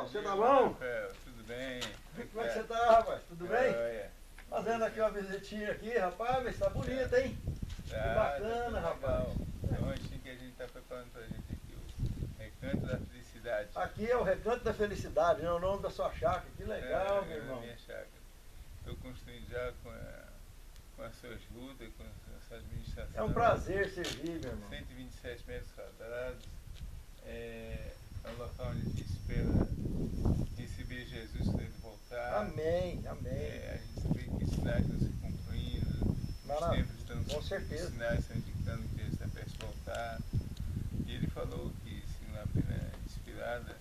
Você tá bom? Tudo bem. Como é que você tá, rapaz? Tudo bem? Fazendo aqui uma visitinha aqui, rapaz, mas tá bonito, hein? Que bacana, rapaz. Então, que a gente tá preparando pra gente aqui o Recanto da Felicidade. Aqui é o Recanto da Felicidade, né? O nome da sua chácara. Que legal, meu irmão. Minha chácara. Estou construindo já com as suas lutas, com a sua administração. É um prazer servir, meu irmão. 127 metros quadrados. É um local onde a gente espera receber Jesus quando ele voltar. Amém, amém. A gente vê que os sinais estão se cumprindo, os tempos estão com certeza. Os sinais estão indicando que ele está prestes a voltar. E ele falou que, segundo a pena inspirada,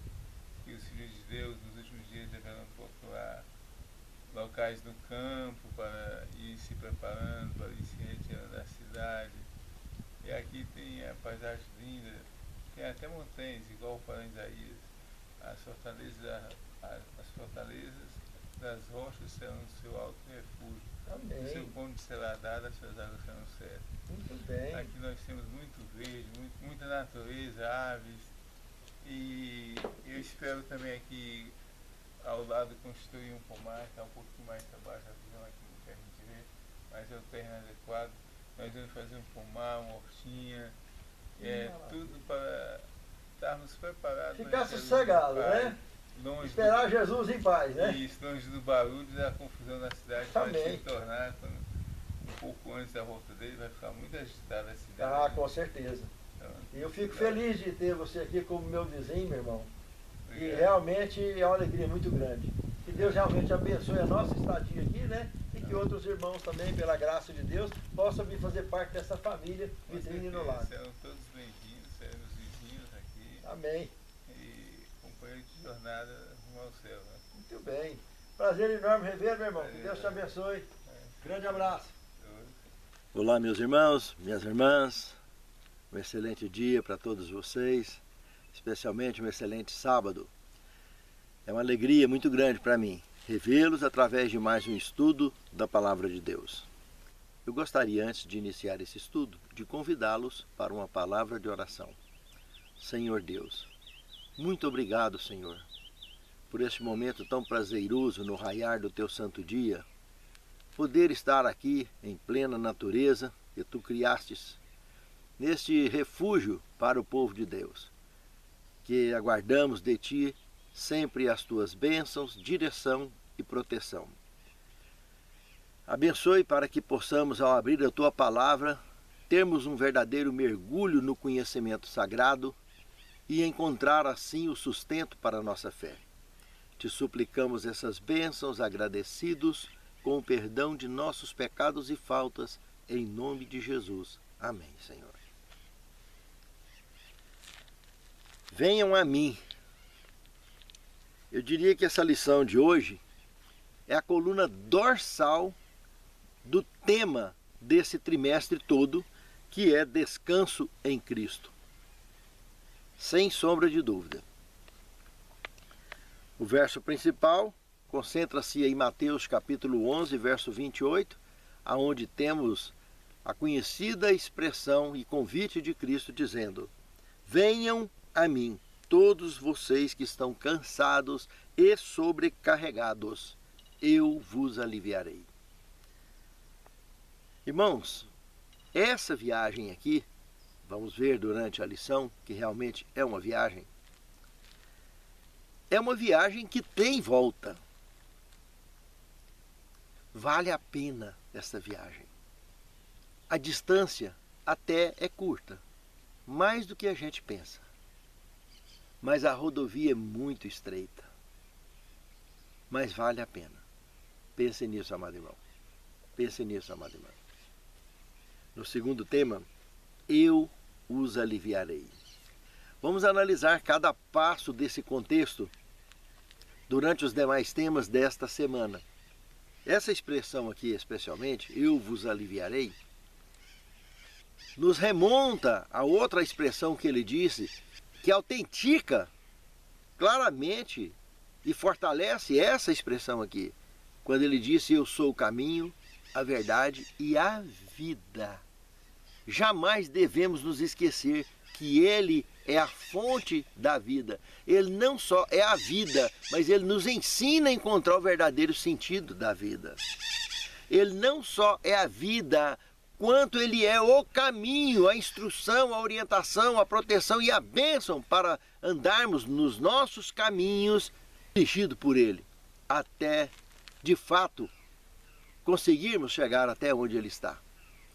que os filhos de Deus nos últimos dias deverão procurar locais no campo para ir se preparando, para ir se retirando da cidade. E aqui tem a paisagem linda, tem até montanhas, igual para Isaías. As fortalezas das rochas serão o seu alto refúgio. Amém. O seu ponto será dado, as suas águas serão certas. Muito bem. Aqui nós temos muito verde, muita natureza, aves. E eu espero também aqui ao lado construir um pomar, que está um pouquinho mais para baixo, a visão aqui não permite ver, mas é o terreno adequado. Nós vamos fazer um pomar, uma hortinha, tudo para estarmos preparados. Ficar sossegado, né? Esperar Jesus em paz, né? Isso, longe do barulho e da confusão na cidade. Amém. Vai se tornar, um pouco antes da volta dele, vai ficar muito agitada a cidade. Ah, com certeza. Então, e eu fico feliz de ter você aqui como meu vizinho, meu irmão. Obrigado. E realmente é uma alegria muito grande. Que Deus realmente abençoe a nossa estadia aqui, né? E que outros irmãos também, pela graça de Deus, possam vir fazer parte dessa família Vitrine no Lar. Serão todos bem-vindos, seremos vizinhos aqui. Amém. E companheiros de jornada rumo ao céu. Né? Muito bem. Prazer enorme rever, meu irmão. Que Deus te abençoe. Grande abraço. Olá, meus irmãos, minhas irmãs. Um excelente dia para todos vocês. Especialmente um excelente sábado. É uma alegria muito grande para mim revê-los através de mais um estudo da Palavra de Deus. Eu gostaria, antes de iniciar esse estudo, de convidá-los para uma palavra de oração. Senhor Deus, muito obrigado, Senhor, por este momento tão prazeroso no raiar do Teu santo dia, poder estar aqui em plena natureza que Tu criastes, neste refúgio para o povo de Deus, que aguardamos de Ti sempre as Tuas bênçãos, direção e proteção. Abençoe para que possamos, ao abrir a Tua palavra, termos um verdadeiro mergulho no conhecimento sagrado e encontrar assim o sustento para a nossa fé. Te suplicamos essas bênçãos agradecidos com o perdão de nossos pecados e faltas, em nome de Jesus. Amém, Senhor. Venham a mim. Eu diria que essa lição de hoje é a coluna dorsal do tema desse trimestre todo, que é descanso em Cristo. Sem sombra de dúvida. O verso principal concentra-se em Mateus capítulo 11, verso 28, aonde temos a conhecida expressão e convite de Cristo dizendo: venham a mim, todos vocês que estão cansados e sobrecarregados, eu vos aliviarei. Irmãos, essa viagem aqui, vamos ver durante a lição, que realmente é uma viagem que tem volta. Vale a pena essa viagem. A distância até é curta, mais do que a gente pensa. Mas a rodovia é muito estreita. Mas vale a pena. Pense nisso, amado irmão. Pense nisso, amado irmão. No segundo tema, eu os aliviarei. Vamos analisar cada passo desse contexto durante os demais temas desta semana. Essa expressão aqui, especialmente, eu vos aliviarei, nos remonta a outra expressão que ele disse, que autentica claramente e fortalece essa expressão aqui, quando ele disse: eu sou o caminho, a verdade e a vida. Jamais devemos nos esquecer que ele é a fonte da vida. Ele não só é a vida, mas ele nos ensina a encontrar o verdadeiro sentido da vida. Ele não só é a vida, quanto ele é o caminho, a instrução, a orientação, a proteção e a bênção para andarmos nos nossos caminhos dirigido por ele, até de fato conseguirmos chegar até onde ele está,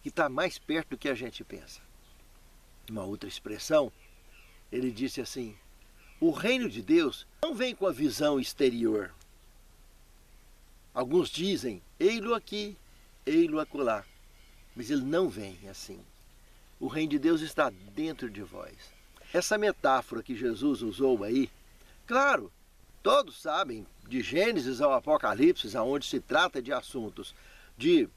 que está mais perto do que a gente pensa. Uma outra expressão, ele disse assim: o reino de Deus não vem com a visão exterior. Alguns dizem: ei-lo aqui, ei-lo acolá. Mas ele não vem assim. O reino de Deus está dentro de vós. Essa metáfora que Jesus usou aí, claro, todos sabem, de Gênesis ao Apocalipse, onde se trata de assuntos de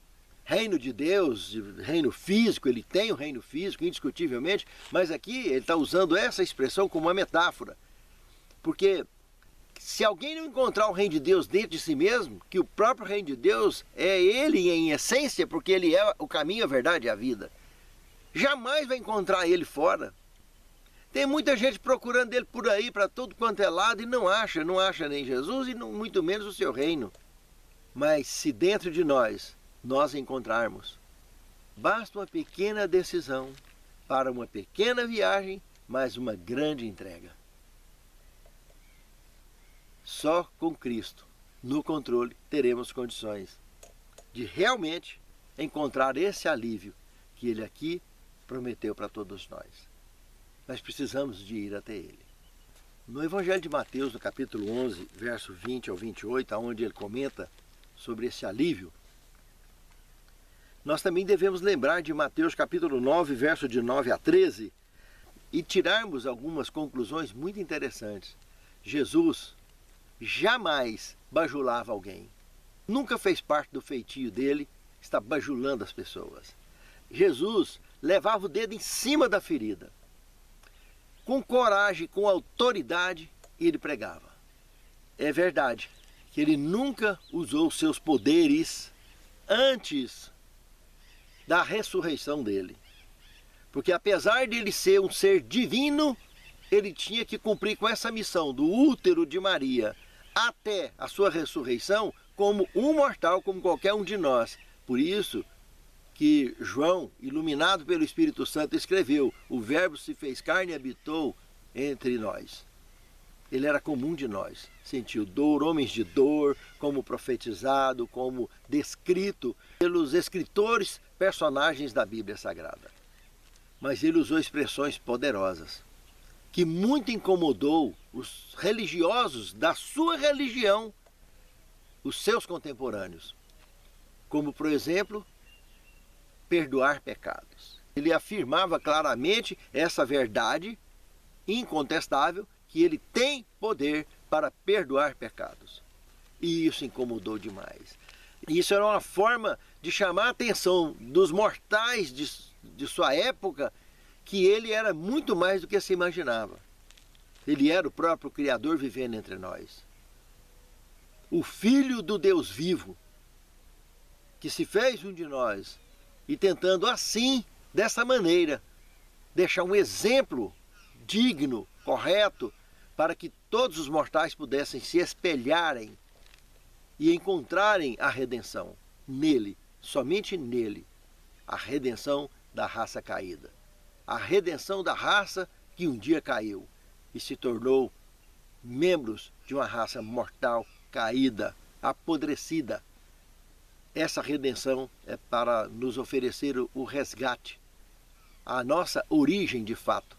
reino de Deus, de reino físico, ele tem o reino físico, indiscutivelmente, mas aqui ele está usando essa expressão como uma metáfora. Porque se alguém não encontrar o reino de Deus dentro de si mesmo, que o próprio reino de Deus é ele em essência, porque ele é o caminho, a verdade e a vida, jamais vai encontrar ele fora. Tem muita gente procurando ele por aí, para todo quanto é lado, e não acha nem Jesus e muito menos o seu reino. Mas se dentro de nós encontrarmos, basta uma pequena decisão para uma pequena viagem, mas uma grande entrega. Só com Cristo no controle teremos condições de realmente encontrar esse alívio que ele aqui prometeu para todos nós. Nós precisamos de ir até ele. No Evangelho de Mateus, no capítulo 11, verso 20 ao 28, onde ele comenta sobre esse alívio, nós também devemos lembrar de Mateus capítulo 9, verso de 9 a 13, e tirarmos algumas conclusões muito interessantes. Jesus jamais bajulava alguém. Nunca fez parte do feitio dele estar bajulando as pessoas. Jesus levava o dedo em cima da ferida. Com coragem, com autoridade, ele pregava. É verdade que ele nunca usou seus poderes antes da ressurreição dele. Porque apesar de ele ser um ser divino, ele tinha que cumprir com essa missão do útero de Maria até a sua ressurreição como um mortal, como qualquer um de nós. Por isso que João, iluminado pelo Espírito Santo, escreveu: o Verbo se fez carne e habitou entre nós. Ele era comum de nós, sentiu dor, homens de dor, como profetizado, como descrito pelos escritores, personagens da Bíblia Sagrada. Mas ele usou expressões poderosas, que muito incomodou os religiosos da sua religião, os seus contemporâneos. Como, por exemplo, perdoar pecados. Ele afirmava claramente essa verdade incontestável, que ele tem poder para perdoar pecados. E isso incomodou demais. Isso era uma forma de chamar a atenção dos mortais de sua época, que ele era muito mais do que se imaginava. Ele era o próprio Criador vivendo entre nós. O Filho do Deus vivo, que se fez um de nós, e tentando assim, dessa maneira, deixar um exemplo digno, correto, para que todos os mortais pudessem se espelharem e encontrarem a redenção nele, somente nele, a redenção da raça caída, a redenção da raça que um dia caiu e se tornou membros de uma raça mortal, caída, apodrecida. Essa redenção é para nos oferecer o resgate, a nossa origem de fato,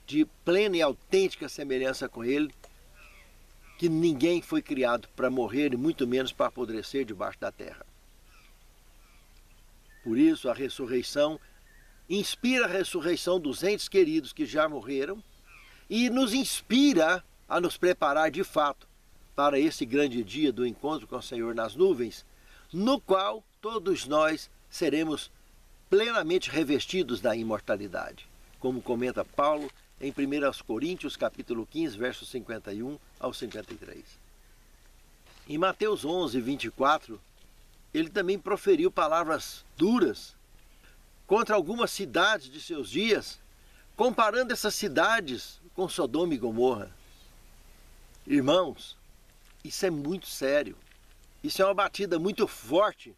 de plena e autêntica semelhança com ele, que ninguém foi criado para morrer e muito menos para apodrecer debaixo da terra. Por isso a ressurreição inspira a ressurreição dos entes queridos que já morreram e nos inspira a nos preparar de fato para esse grande dia do encontro com o Senhor nas nuvens, no qual todos nós seremos plenamente revestidos da imortalidade, como comenta Paulo em 1 Coríntios capítulo 15, versos 51 ao 53. Em Mateus 11, 24, ele também proferiu palavras duras contra algumas cidades de seus dias, comparando essas cidades com Sodoma e Gomorra. Irmãos, isso é muito sério. Isso é uma batida muito forte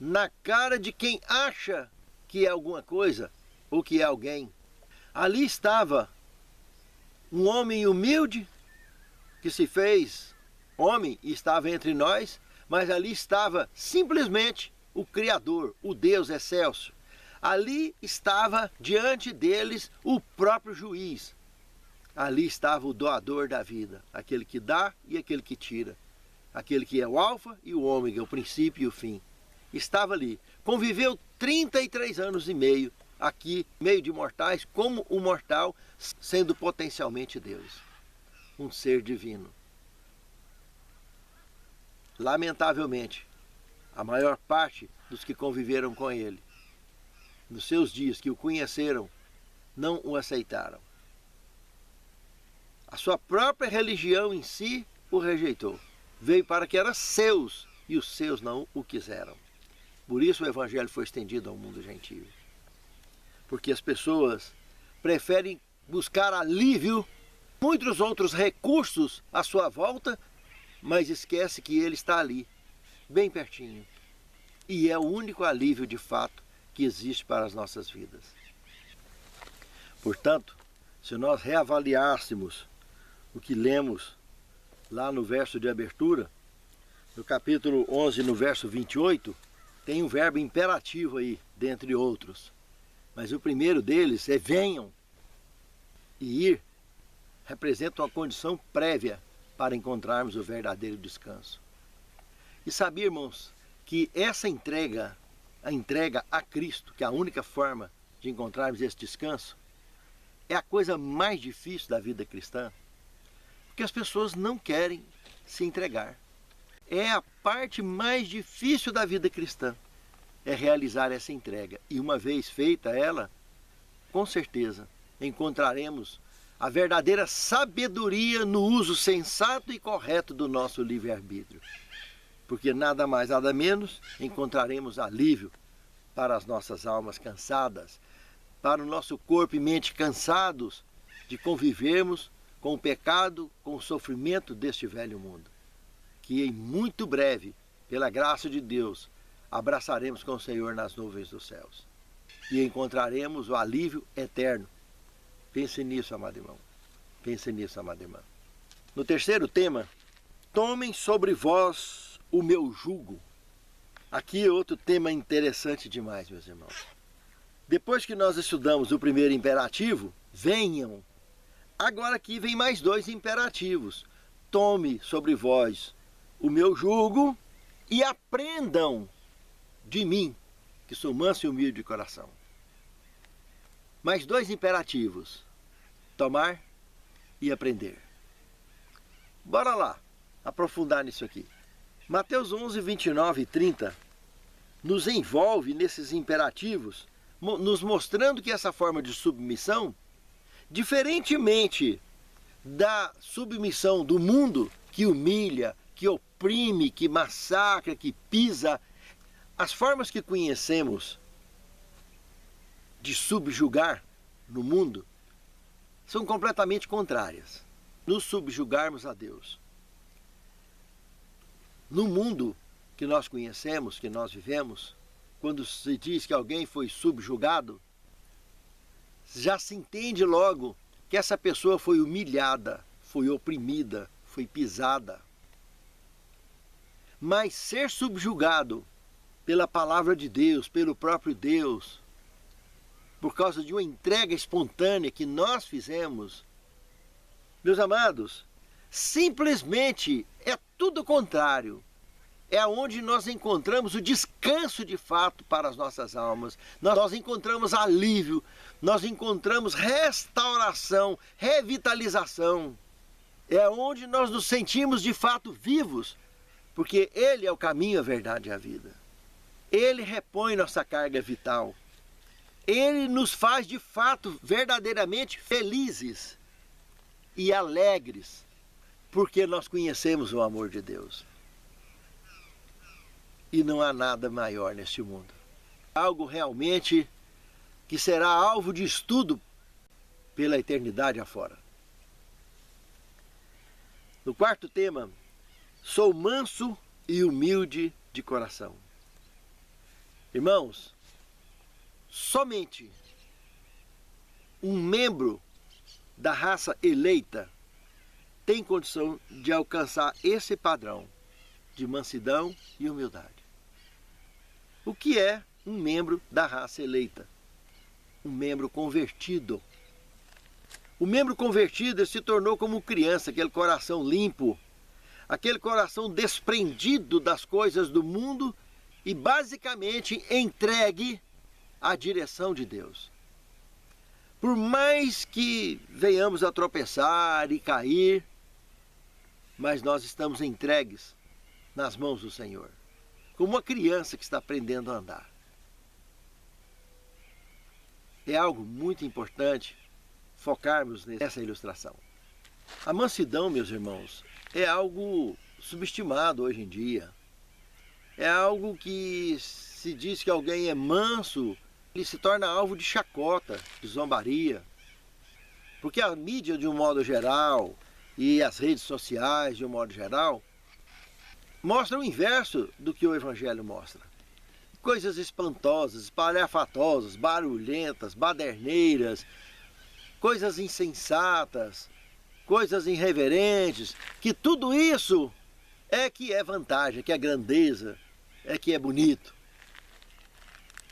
na cara de quem acha que é alguma coisa ou que é alguém. Ali estava um homem humilde que se fez homem e estava entre nós, mas ali estava simplesmente o Criador, o Deus excelso. Ali estava diante deles o próprio juiz. Ali estava o doador da vida, aquele que dá e aquele que tira, aquele que é o alfa e o ômega, o princípio e o fim. Estava ali, conviveu 33 anos e meio aqui, meio de mortais, como um mortal, sendo potencialmente Deus, um ser divino. Lamentavelmente, a maior parte dos que conviveram com ele, nos seus dias que o conheceram, não o aceitaram. A sua própria religião em si o rejeitou. Veio para que era seus e os seus não o quiseram. Por isso o evangelho foi estendido ao mundo gentil. Porque as pessoas preferem buscar alívio, muitos outros recursos à sua volta, mas esquece que ele está ali, bem pertinho. E é o único alívio de fato que existe para as nossas vidas. Portanto, se nós reavaliássemos o que lemos lá no verso de abertura, no capítulo 11, no verso 28, tem um verbo imperativo aí, dentre outros. Mas o primeiro deles é venham. E ir representa uma condição prévia para encontrarmos o verdadeiro descanso. E sabia, irmãos, que essa entrega, a entrega a Cristo, que é a única forma de encontrarmos esse descanso, é a coisa mais difícil da vida cristã, porque as pessoas não querem se entregar. É a parte mais difícil da vida cristã, é realizar essa entrega. E uma vez feita ela, com certeza encontraremos a verdadeira sabedoria no uso sensato e correto do nosso livre-arbítrio. Porque nada mais, nada menos, encontraremos alívio para as nossas almas cansadas, para o nosso corpo e mente cansados de convivermos com o pecado, com o sofrimento deste velho mundo. Que em muito breve, pela graça de Deus, abraçaremos com o Senhor nas nuvens dos céus. E encontraremos o alívio eterno. Pense nisso, amado irmão. Pense nisso, amada irmã. No terceiro tema, tomem sobre vós o meu jugo. Aqui é outro tema interessante demais, meus irmãos. Depois que nós estudamos o primeiro imperativo, venham. Agora aqui vem mais dois imperativos. Tome sobre vós o meu jugo e aprendam de mim, que sou manso e humilde de coração. Mais dois imperativos. Tomar e aprender. Bora lá, aprofundar nisso aqui. Mateus 11, 29 e 30 nos envolve nesses imperativos, nos mostrando que essa forma de submissão, diferentemente da submissão do mundo, que humilha, que oprime, que massacra, que pisa, as formas que conhecemos de subjugar no mundo são completamente contrárias. Nos subjugarmos a Deus. No mundo que nós conhecemos, que nós vivemos, quando se diz que alguém foi subjugado, já se entende logo que essa pessoa foi humilhada, foi oprimida, foi pisada. Mas ser subjugado pela palavra de Deus, pelo próprio Deus, por causa de uma entrega espontânea que nós fizemos, meus amados, simplesmente é tudo o contrário. É onde nós encontramos o descanso de fato para as nossas almas. Nós encontramos alívio, nós encontramos restauração, revitalização. É onde nós nos sentimos de fato vivos, porque Ele é o caminho, a verdade e a vida. Ele repõe nossa carga vital. Ele nos faz de fato verdadeiramente felizes e alegres, porque nós conhecemos o amor de Deus. E não há nada maior neste mundo. Algo realmente que será alvo de estudo pela eternidade afora. No quarto tema, sou manso e humilde de coração. Irmãos, somente um membro da raça eleita tem condição de alcançar esse padrão de mansidão e humildade. O que é um membro da raça eleita? Um membro convertido. O membro convertido se tornou como criança, aquele coração limpo, aquele coração desprendido das coisas do mundo e basicamente entregue à direção de Deus. Por mais que venhamos a tropeçar e cair, mas nós estamos entregues nas mãos do Senhor, como uma criança que está aprendendo a andar. É algo muito importante focarmos nessa ilustração. A mansidão, meus irmãos, é algo subestimado hoje em dia. É algo que se diz que alguém é manso, ele se torna alvo de chacota, de zombaria. Porque a mídia, de um modo geral, e as redes sociais, de um modo geral, mostram o inverso do que o Evangelho mostra. Coisas espantosas, espalhafatosas, barulhentas, baderneiras, coisas insensatas, coisas irreverentes, que tudo isso é que é vantagem, que é grandeza, é que é bonito.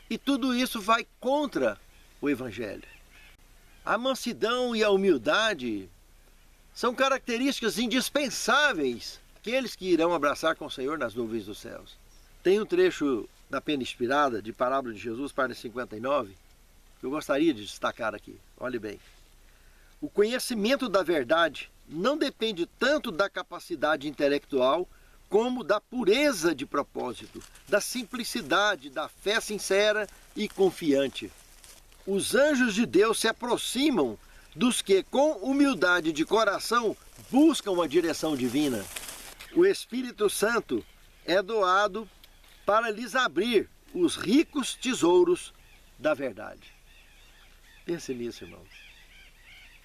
E tudo isso vai contra o Evangelho. A mansidão e a humildade são características indispensáveis àqueles que irão abraçar com o Senhor nas nuvens dos céus. Tem um trecho da Pena Inspirada, de Parábola de Jesus, página 59, que eu gostaria de destacar aqui. Olhe bem. O conhecimento da verdade não depende tanto da capacidade intelectual como da pureza de propósito, da simplicidade, da fé sincera e confiante. Os anjos de Deus se aproximam dos que, com humildade de coração, buscam a direção divina. O Espírito Santo é doado para lhes abrir os ricos tesouros da verdade. Pense nisso, irmãos.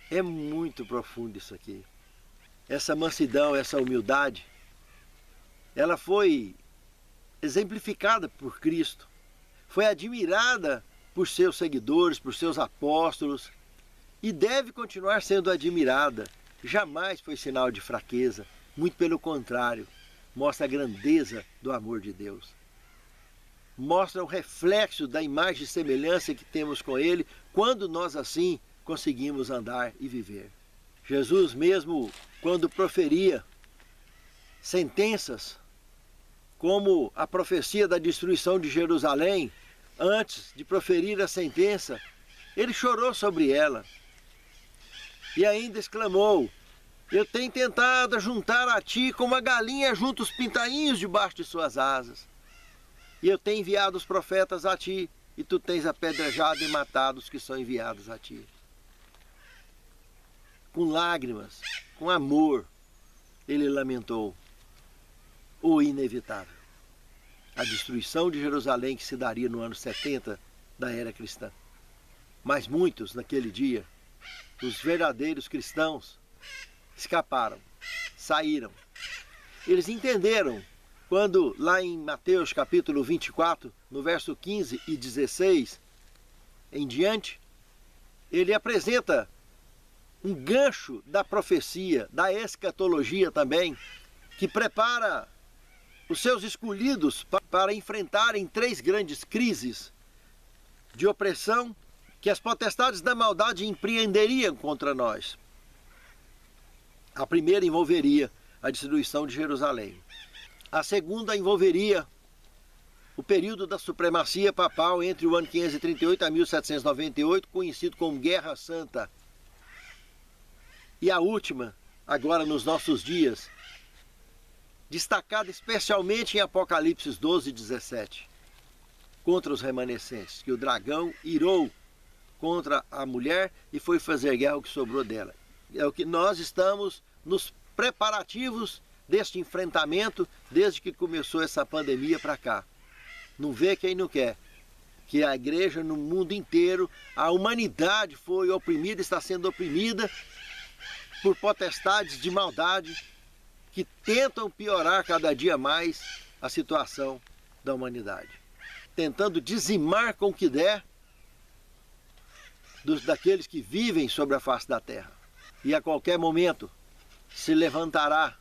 É muito profundo isso aqui. Essa mansidão, essa humildade, ela foi exemplificada por Cristo, foi admirada por seus seguidores, por seus apóstolos, e deve continuar sendo admirada. Jamais foi sinal de fraqueza, muito pelo contrário, mostra a grandeza do amor de Deus. Mostra o reflexo da imagem e semelhança que temos com Ele, quando nós assim conseguimos andar e viver. Jesus mesmo, quando proferia sentenças, como a profecia da destruição de Jerusalém, antes de proferir a sentença, ele chorou sobre ela. E ainda exclamou: eu tenho tentado juntar a ti como a galinha junta os pintainhos debaixo de suas asas. E eu tenho enviado os profetas a ti, e tu tens apedrejado e matado os que são enviados a ti. Com lágrimas, com amor, ele lamentou o inevitável. A destruição de Jerusalém que se daria no ano 70 da era cristã. Mas muitos, naquele dia, os verdadeiros cristãos, escaparam, saíram. Eles entenderam quando, lá em Mateus capítulo 24, no verso 15 e 16 em diante, ele apresenta um gancho da profecia, da escatologia também, que prepara os seus escolhidos para enfrentarem 3 grandes crises de opressão que as potestades da maldade empreenderiam contra nós. A primeira envolveria a destruição de Jerusalém. A segunda envolveria o período da supremacia papal entre o ano 538 a 1798, conhecido como Guerra Santa. E a última, agora nos nossos dias, destacada especialmente em Apocalipse 12 e 17, contra os remanescentes, que o dragão irou contra a mulher e foi fazer guerra ao que sobrou dela. É o que nós estamos nos preparativos deste enfrentamento desde que começou essa pandemia para cá. Não vê quem não quer. Que a igreja no mundo inteiro, a humanidade foi oprimida, está sendo oprimida por potestades de maldade que tentam piorar cada dia mais a situação da humanidade. Tentando dizimar com o que der daqueles que vivem sobre a face da terra. E a qualquer momento se levantará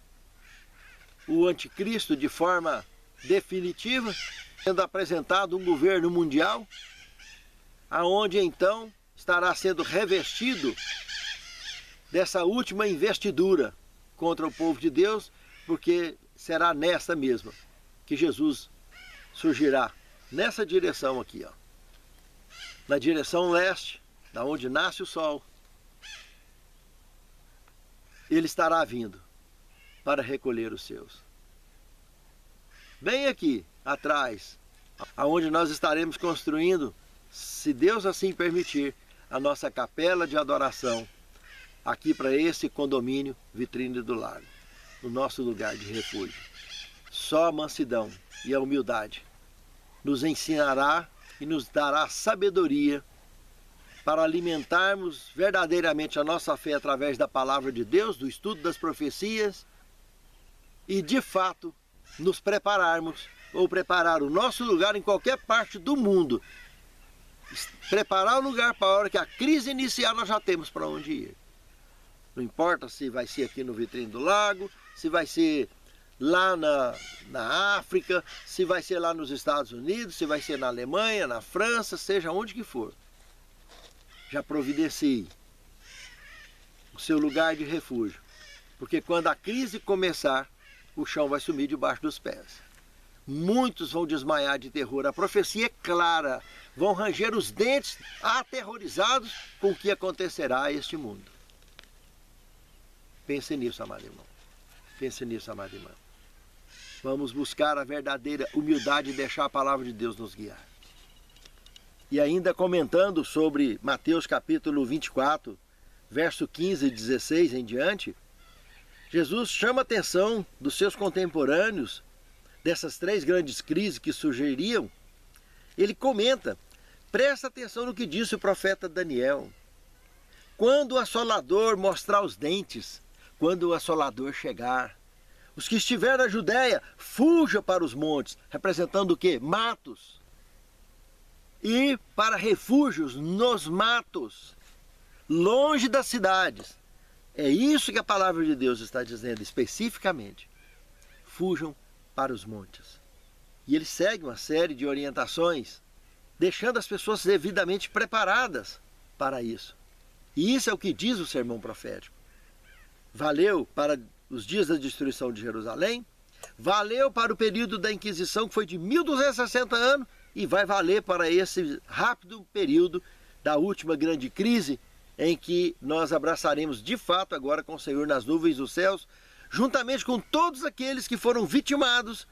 o anticristo de forma definitiva, sendo apresentado um governo mundial, aonde então estará sendo revestido dessa última investidura contra o povo de Deus, porque será nessa mesma que Jesus surgirá, nessa direção aqui, ó, na direção leste, da onde nasce o sol. Ele estará vindo para recolher os seus. Bem aqui atrás, aonde nós estaremos construindo, se Deus assim permitir, a nossa capela de adoração, aqui para esse condomínio Vitrine do Lago, o nosso lugar de refúgio. Só a mansidão e a humildade nos ensinará e nos dará sabedoria para alimentarmos verdadeiramente a nossa fé através da palavra de Deus, do estudo das profecias e, de fato, nos prepararmos ou preparar o nosso lugar em qualquer parte do mundo. Preparar o lugar para a hora que a crise iniciar, nós já temos para onde ir. Não importa se vai ser aqui no Vitrine do Lago, se vai ser lá na África, se vai ser lá nos Estados Unidos, se vai ser na Alemanha, na França, seja onde que for. Já providencie o seu lugar de refúgio, porque quando a crise começar, o chão vai sumir debaixo dos pés. Muitos vão desmaiar de terror, a profecia é clara, vão ranger os dentes aterrorizados com o que acontecerá a este mundo. Pense nisso, amado irmão. Pense nisso, amada irmã. Vamos buscar a verdadeira humildade e deixar a palavra de Deus nos guiar. E ainda comentando sobre Mateus capítulo 24, verso 15 e 16 em diante, Jesus chama a atenção dos seus contemporâneos, dessas três grandes crises que surgiriam. Ele comenta, presta atenção no que disse o profeta Daniel. Quando o assolador mostrar os dentes, quando o assolador chegar, os que estiverem na Judéia, fujam para os montes, representando o quê? Matos. E para refúgios nos matos, longe das cidades. É isso que a palavra de Deus está dizendo especificamente. Fujam para os montes. E ele segue uma série de orientações, deixando as pessoas devidamente preparadas para isso. E isso é o que diz o sermão profético. Valeu para os dias da destruição de Jerusalém, valeu para o período da Inquisição, que foi de 1260 anos, e vai valer para esse rápido período da última grande crise, em que nós abraçaremos de fato agora com o Senhor nas nuvens dos céus, juntamente com todos aqueles que foram vitimados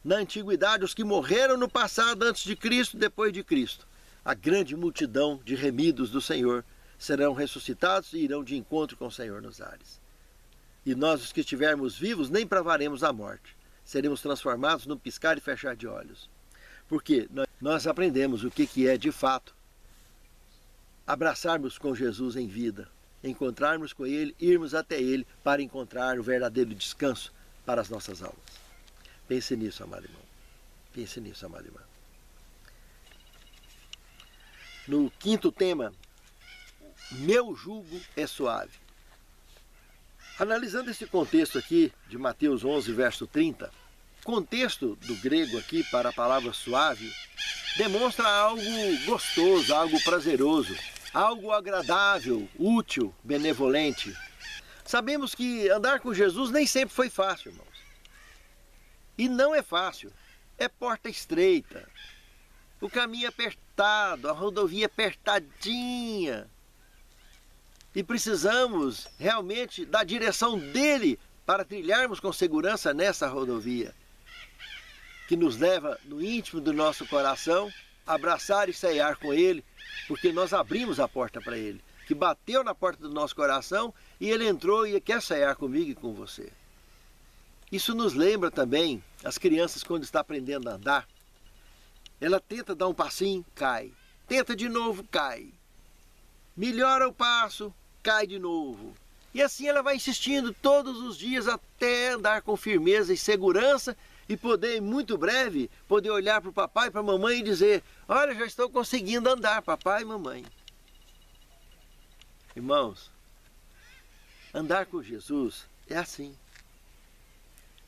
na antiguidade, os que morreram no passado antes de Cristo, depois de Cristo. A grande multidão de remidos do Senhor serão ressuscitados e irão de encontro com o Senhor nos ares. E nós, os que estivermos vivos, nem provaremos a morte. Seremos transformados num piscar e fechar de olhos. Porque nós aprendemos o que é, de fato, abraçarmos com Jesus em vida, encontrarmos com Ele, irmos até Ele para encontrar o verdadeiro descanso para as nossas almas. Pense nisso, amado irmão. Pense nisso, amada irmã. No quinto tema, meu jugo é suave. Analisando esse contexto aqui de Mateus 11, verso 30, o contexto do grego aqui para a palavra suave demonstra algo gostoso, algo prazeroso, algo agradável, útil, benevolente. Sabemos que andar com Jesus nem sempre foi fácil, irmãos. E não é fácil, é porta estreita, o caminho é apertado, a rodovia é apertadinha. E precisamos realmente da direção dele para trilharmos com segurança nessa rodovia, que nos leva no íntimo do nosso coração a abraçar e ceiar com ele, porque nós abrimos a porta para ele. que bateu na porta do nosso coração e ele entrou e quer cear comigo e com você. Isso nos lembra também as crianças quando estão aprendendo a andar. Ela tenta dar um passinho, cai. Tenta de novo, cai. Melhora o passo, cai de novo. E assim ela vai insistindo todos os dias até andar com firmeza e segurança e poder, muito breve, poder olhar para o papai e para a mamãe e dizer: olha, já estou conseguindo andar, papai e mamãe. Irmãos, andar com Jesus é assim.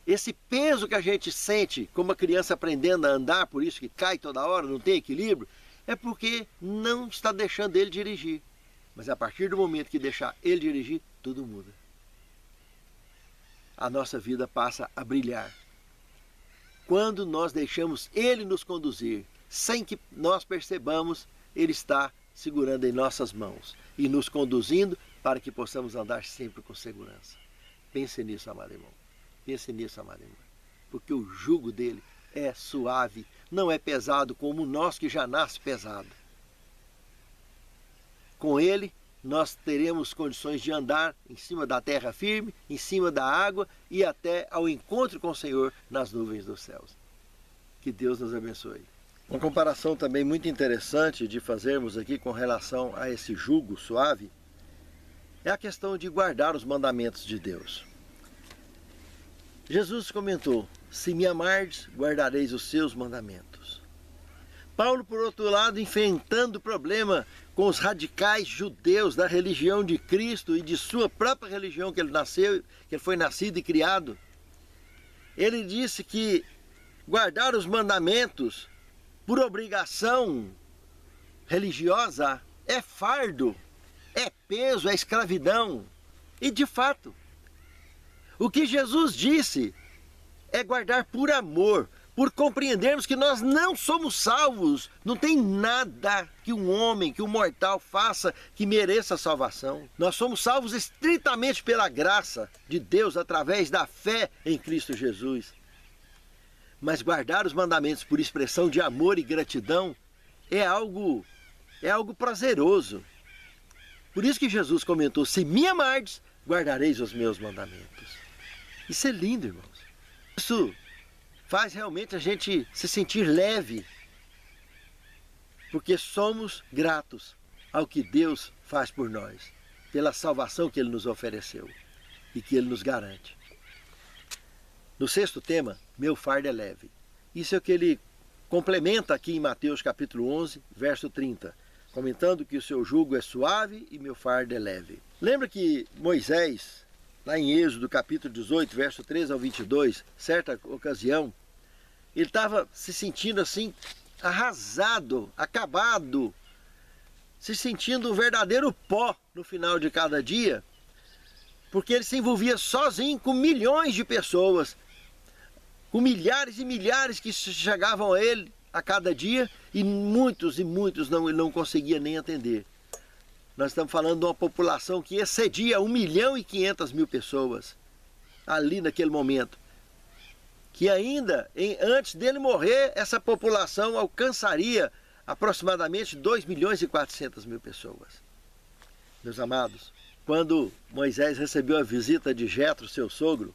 Esse peso que a gente sente como uma criança aprendendo a andar, por isso que cai toda hora, não tem equilíbrio, é porque não está deixando ele dirigir. Mas a partir do momento que deixar ele dirigir, tudo muda. A nossa vida passa a brilhar. Quando nós deixamos ele nos conduzir, sem que nós percebamos, ele está segurando em nossas mãos e nos conduzindo para que possamos andar sempre com segurança. Pense nisso, amado irmão. Pense nisso, amada irmã. Porque o jugo dele é suave, não é pesado como o nosso que já nasce pesado. Com ele, nós teremos condições de andar em cima da terra firme, em cima da água e até ao encontro com o Senhor nas nuvens dos céus. Que Deus nos abençoe. Uma comparação também muito interessante de fazermos aqui com relação a esse jugo suave é a questão de guardar os mandamentos de Deus. Jesus comentou: se me amardes, guardareis os seus mandamentos. Paulo, por outro lado, enfrentando o problema com os radicais judeus da religião de Cristo e de sua própria religião que ele nasceu, que ele foi nascido e criado, ele disse que guardar os mandamentos por obrigação religiosa é fardo, é peso, é escravidão. E de fato, o que Jesus disse é guardar por amor, por compreendermos que nós não somos salvos. Não tem nada que um homem, que um mortal faça que mereça a salvação. Nós somos salvos estritamente pela graça de Deus através da fé em Cristo Jesus. Mas guardar os mandamentos por expressão de amor e gratidão é algo prazeroso. Por isso que Jesus comentou: se me amardes, guardareis os meus mandamentos. Isso é lindo, irmãos. Isso faz realmente a gente se sentir leve, porque somos gratos ao que Deus faz por nós, pela salvação que Ele nos ofereceu e que Ele nos garante. No sexto tema, meu fardo é leve. Isso é o que ele complementa aqui em Mateus capítulo 11, verso 30, comentando que o seu jugo é suave e meu fardo é leve. Lembra que Moisés, lá em Êxodo capítulo 18, verso 13 ao 22, certa ocasião, ele estava se sentindo assim, arrasado, acabado, se sentindo um verdadeiro pó no final de cada dia, porque ele se envolvia sozinho com milhões de pessoas, com milhares e milhares que chegavam a ele a cada dia, e muitos ele não conseguia nem atender. Nós estamos falando de uma população que excedia 1.500.000 pessoas ali naquele momento. Que ainda, antes dele morrer, essa população alcançaria aproximadamente 2.400.000 pessoas. Meus amados, quando Moisés recebeu a visita de Jetro, seu sogro,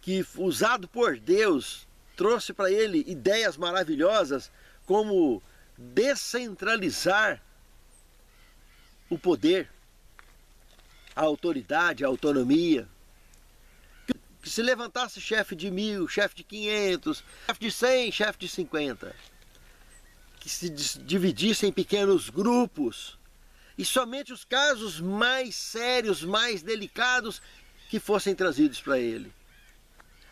que usado por Deus, trouxe para ele ideias maravilhosas como descentralizar o poder, a autoridade, a autonomia. Que se levantasse chefe de 1.000, chefe de 500, chefe de 100, chefe de 50. Que se dividisse em pequenos grupos. E somente os casos mais sérios, mais delicados, que fossem trazidos para ele.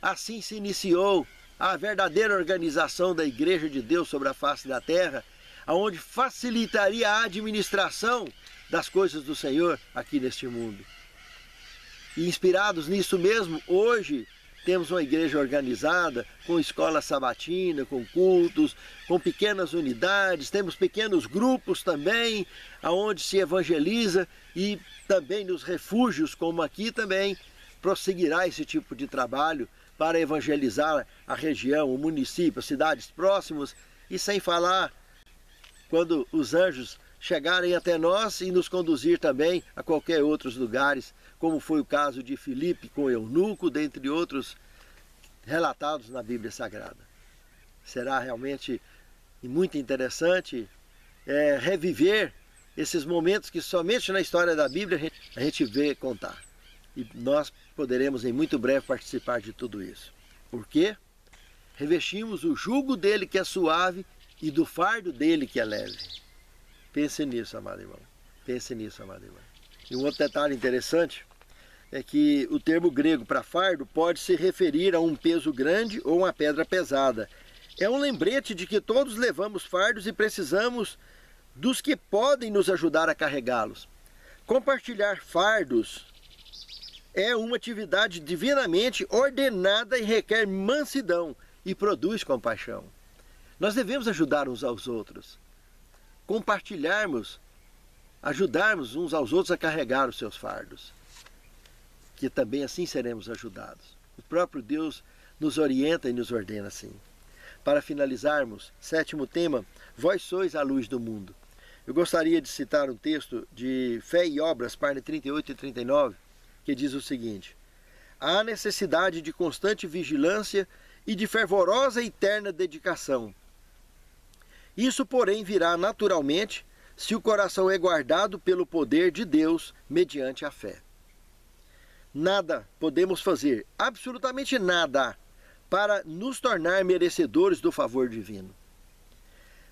Assim se iniciou a verdadeira organização da Igreja de Deus sobre a face da terra, onde facilitaria a administração das coisas do Senhor aqui neste mundo. E inspirados nisso mesmo, hoje temos uma igreja organizada, com escola sabatina, com cultos, com pequenas unidades, temos pequenos grupos também, onde se evangeliza, e também nos refúgios, como aqui também, prosseguirá esse tipo de trabalho para evangelizar a região, o município, as cidades próximas, e sem falar quando os anjos chegarem até nós e nos conduzir também a qualquer outros lugares, como foi o caso de Filipe com Eunuco, dentre outros relatados na Bíblia Sagrada. Será realmente muito interessante reviver esses momentos que somente na história da Bíblia a gente vê contar. E nós poderemos em muito breve participar de tudo isso. Por quê? Revestimos o jugo dele que é suave e do fardo dele que é leve. Pense nisso, amado irmão. Pense nisso, amado irmão. E um outro detalhe interessante é que o termo grego para fardo pode se referir a um peso grande ou uma pedra pesada. É um lembrete de que todos levamos fardos e precisamos dos que podem nos ajudar a carregá-los. Compartilhar fardos é uma atividade divinamente ordenada e requer mansidão e produz compaixão. Nós devemos ajudar uns aos outros, compartilharmos, ajudarmos uns aos outros a carregar os seus fardos, que também assim seremos ajudados. O próprio Deus nos orienta e nos ordena assim. Para finalizarmos, 7º tema, vós sois a luz do mundo. Eu gostaria de citar um texto de Fé e Obras, página 38 e 39, que diz o seguinte: há necessidade de constante vigilância e de fervorosa e eterna dedicação. Isso, porém, virá naturalmente se o coração é guardado pelo poder de Deus mediante a fé. Nada podemos fazer, absolutamente nada, para nos tornar merecedores do favor divino.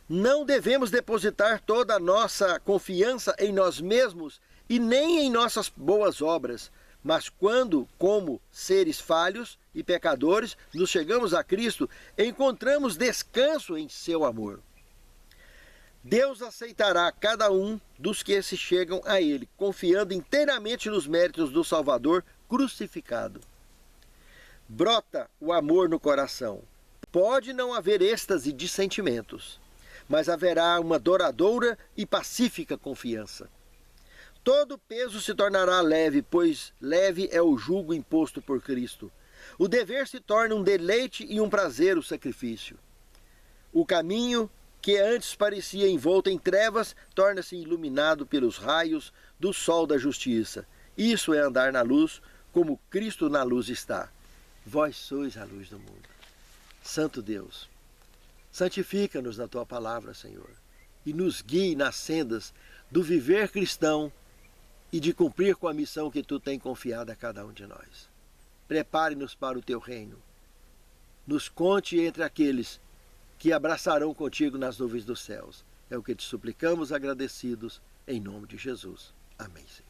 Não devemos depositar toda a nossa confiança em nós mesmos e nem em nossas boas obras, mas quando, como seres falhos e pecadores, nos chegamos a Cristo, encontramos descanso em seu amor. Deus aceitará cada um dos que se chegam a Ele, confiando inteiramente nos méritos do Salvador crucificado. Brota o amor no coração. Pode não haver êxtase de sentimentos, mas haverá uma duradoura e pacífica confiança. Todo peso se tornará leve, pois leve é o jugo imposto por Cristo. O dever se torna um deleite e um prazer o sacrifício. O caminho que antes parecia envolto em trevas torna-se iluminado pelos raios do sol da justiça. Isso é andar na luz, como Cristo na luz está. Vós sois a luz do mundo. Santo Deus, santifica-nos na Tua palavra, Senhor, e nos guie nas sendas do viver cristão e de cumprir com a missão que Tu tens confiado a cada um de nós. Prepare-nos para o Teu reino. Nos conte entre aqueles que abraçarão contigo nas nuvens dos céus. É o que te suplicamos agradecidos, em nome de Jesus. Amém, Senhor.